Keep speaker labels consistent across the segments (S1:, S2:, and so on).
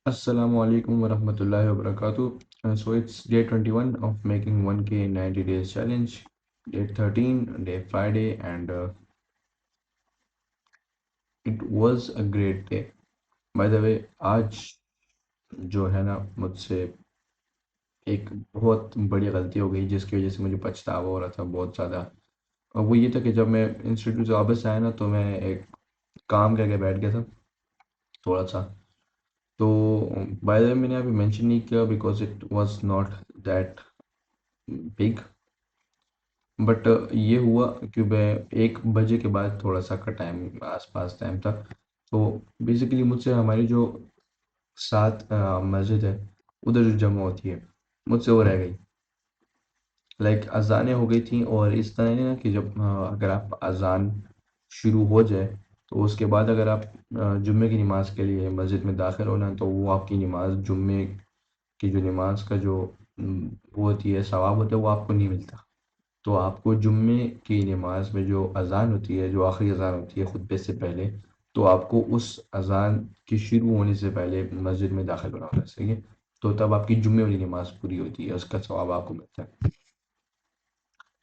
S1: Assalamu alaikum wa rahmatullahi wa barakatuh. So it's day 21 of making 1K in 90 days challenge. Day 13, day Friday, and it was a great day. By the way, आज जो है ना मुझसे एक बहुत बड़ी गलती हो गई जिसकी वजह से मुझे पछतावा हो रहा था बहुत ज़्यादा। और वो ये था कि जब मैं इंस्टीट्यूट से वापस आया ना तो मैं एक काम करके बैठ गया था थोड़ा सा। तो बाय द वे मैंने अभी मेंशन नहीं किया because it was not that big. But ये हुआ कि मैं 1 बजे के बाद थोड़ा सा का टाइम आसपास टाइम था। तो बेसिकली मुझसे हमारी जो सात मस्जिद है उधर जो जमा होती है मुझसे वो रह गई। लाइक अजानें हो गई थी और इस तरह है ना कि जब अगर आप अजान शुरू हो जाए तो उसके बाद अगर आप जुम्मे की नमाज के लिए मस्जिद में दाखिल होना तो वो आपकी नमाज जुम्मे की जो नमाज का जो वो होती है सवाब होता है वो आपको नहीं मिलता। तो आपको जुम्मे की नमाज में जो अज़ान होती है जो आखिरी अज़ान होती है खुतबे से पहले तो आपको उस अज़ान के शुरू होने से पहले मस्जिद में दाखिल होना होना चाहिए। तो तब आपकी जुम्मे वाली नमाज पूरी होती है उसका सवाब आपको मिलता है।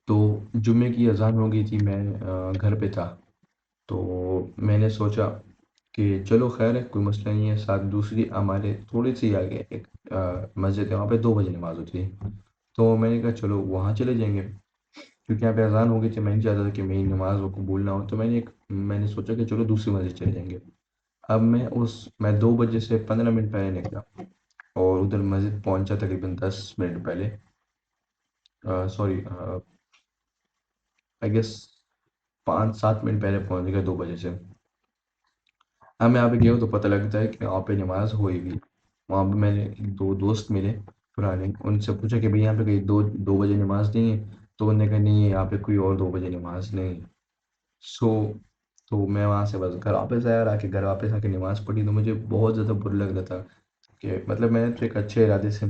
S1: तो जुम्मे की अज़ान हो गई थी मैं घर पे था। तो मैंने सोचा कि चलो खैर है कोई मसला नहीं है। साथ दूसरी हमारे थोड़ी सी आगे एक मस्जिद है वहाँ पे 2 बजे नमाज होती है। तो मैंने कहा चलो वहाँ चले जाएंगे क्योंकि यहाँ पे अज़ान हो गई थी। मैं नहीं चाहता था कि मेरी नमाज वो कबूल ना हो। तो मैंने सोचा कि चलो दूसरी मस्जिद चले जाएंगे। अब मैं 2 बजे से 15 मिनट पहले निकला और उधर मस्जिद पहुंचा तकरीबन 10 मिनट पहले। सॉरी, आई गेस 5-7 मिनट पहले पहुंच गया 2 बजे से। अब मैं यहाँ पे गया हूँ तो पता लगता है कि वहाँ पे नमाज हुई भी। वहाँ पे मैंने दो दोस्त मिले पुराने, उनसे पूछा कि भाई यहाँ पे कहीं दो दो बजे नमाज नहीं है। तो उन्होंने कहा नहीं है यहाँ पे कोई और 2 बजे नमाज नहीं है। सो तो मैं वहाँ से बस घर वापस आया और आके घर वापस आके नमाज़ पढ़ी तो मुझे बहुत ज़्यादा बुरा लग रहा था कि मतलब मैंने तो एक अच्छे इरादे से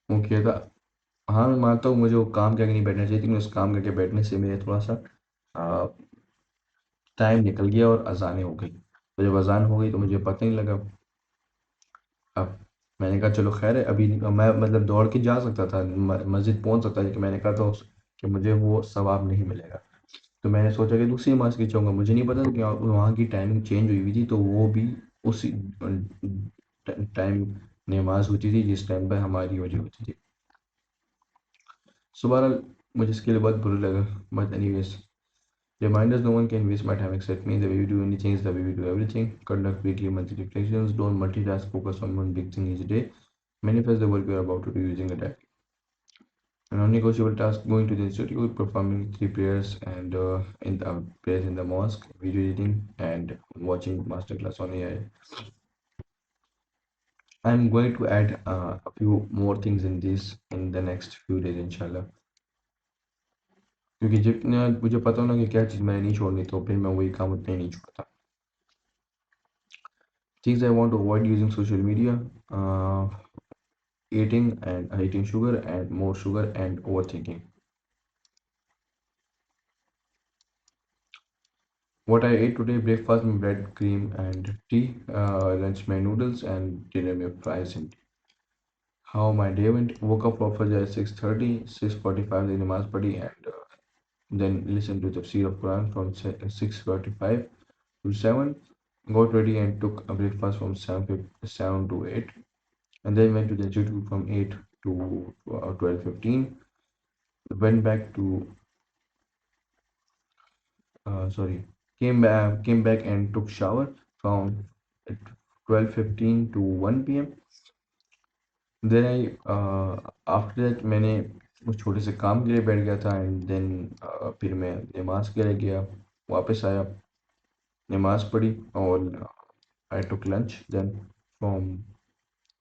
S1: वो किया था। हाँ मैं मानता हूँ मुझे वो काम करके नहीं बैठना चाहिए, लेकिन उस काम करके बैठने से मेरे थोड़ा सा टाइम निकल गया और अजानें हो गई। तो जब अजान हो गई तो मुझे पता नहीं लगा। अब मैंने कहा चलो खैर है अभी मैं मतलब दौड़ के जा सकता था मस्जिद पहुंच सकता था, लेकिन मैंने कहा तो कि मुझे वो सवाब नहीं मिलेगा। तो मैंने सोचा कि दूसरी नमाज की जाऊँगा। मुझे नहीं पता था कि वहाँ की टाइमिंग चेंज हुई हुई थी तो वो भी उसी टाइम नमाज होती थी जिस टाइम पर हमारी वजह होती थी। सो बहरहाल मुझे इसके लिए बहुत बुरा लगा। But anyways, reminders no one can waste my time except me. The way we do anything is the way we do everything. Conduct weekly monthly reflections. Don't multitask. Focus on one big thing each day. Manifest the work you are about to do using a diary. A non-negotiable task: going to the institute, performing 3 prayers and in the prayers in the mosque, video editing, and watching masterclass on AI. I'm going to add a few more things in this in the next few days, inshallah. क्योंकि जितना मुझे पता हो ना कि क्या चीज़ मैंने नहीं छोड़नी तो फिर मैं वही काम उतने नहीं छोड़ता। Things I want to avoid using social media: eating sugar and more sugar and overthinking. What I ate today: breakfast my bread, cream and tea, lunch my noodles and dinner my fries and tea. How my day went: woke up for Fajr at 6:30, 6:45 the namaz padi and then listened to the Tafsir of Quran from 6:45 to 7. Got ready and took a breakfast from 7 to 8, and then went to the institute from 8 to 12:15. Went back to sorry, came back and took shower from 12:15 to 1 p.m. Then I after that मैंने उस छोटे से काम के लिए बैठ गया था एंड देन फिर मैं नमाज के लिए गया, वापस आया, नमाज पढ़ी और I took lunch. Then from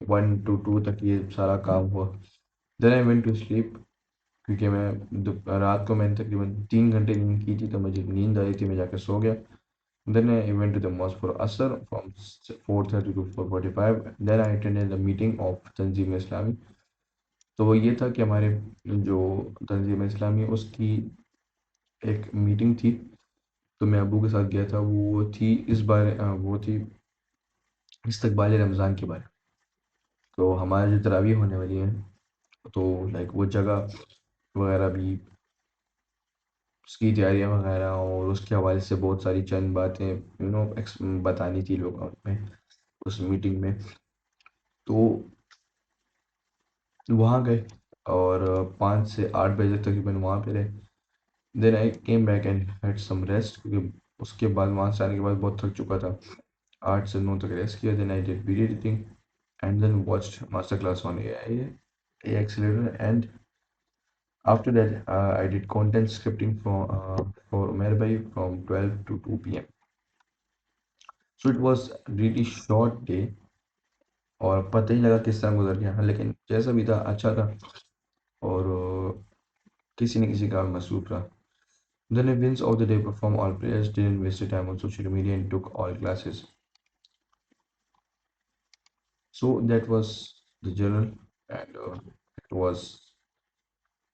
S1: 1 to 2 तक ये सारा काम हुआ। Then I went to sleep क्योंकि मैं रात को मैंने तकरीबन 3 घंटे नींद की थी तो मुझे नींद आई थी, मैं जाकर सो गया। Then I went to the mosque for Asr from 4:30 to 4:45. Then I attended the meeting of Tanzim Islami. तो वो ये था कि हमारे जो तंजीम इस्लामी है उसकी एक मीटिंग थी। तो मैं अबू के साथ गया था। वो थी इस्तकबाल रमज़ान के बारे में। तो हमारी जो तरावी होने वाली है, तो लाइक वो जगह वगैरह भी, उसकी तैयारियाँ वगैरह, और उसके हवाले से बहुत सारी चंद बातें बतानी थी लोगों में उस मीटिंग में। तो वहाँ गए, और 5 से 8 बजे तक तकरीबन वहाँ पे रहे। Then I came back and had some rest, क्योंकि उसके बाद वहाँ से आने के बाद बहुत थक चुका था। 8 से 9 तक रेस्ट किया। Then I did video editing and then watched master class on AI accelerator, and after that I did content scripting for Umair Bhai from 12 to 2 p.m. So it was really short day, और पता ही लगा किस तरह गुजर गया, लेकिन जैसा भी था अच्छा था, और किसी न किसी काम मसरूफ रहा। Then the wins of the day perform all players didn't waste time on social media and took all classes. So that was the journal, and it was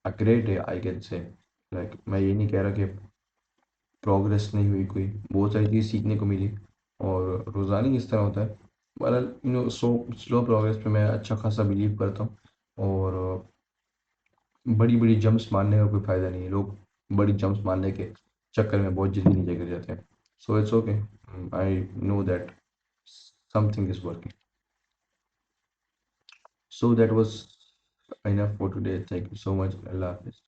S1: a great day, I can say. Like मैं ये नहीं कह रहा कि progress नहीं हुई, कोई बहुत सारी चीज़ सीखने को मिली, और रोज़ाना ही इस तरह होता है। बहरहाल स्लो प्रोग्रेस पे मैं अच्छा खासा बिलीव करता हूँ, और बड़ी बड़ी जंप्स मारने का कोई फ़ायदा नहीं है। लोग बड़ी जंप्स मारने के चक्कर में बहुत जल्दी नीचे गिर जाते हैं। So it's okay, I know that something is working. So that was enough for today. Thank you so much. Allah हाफिज़।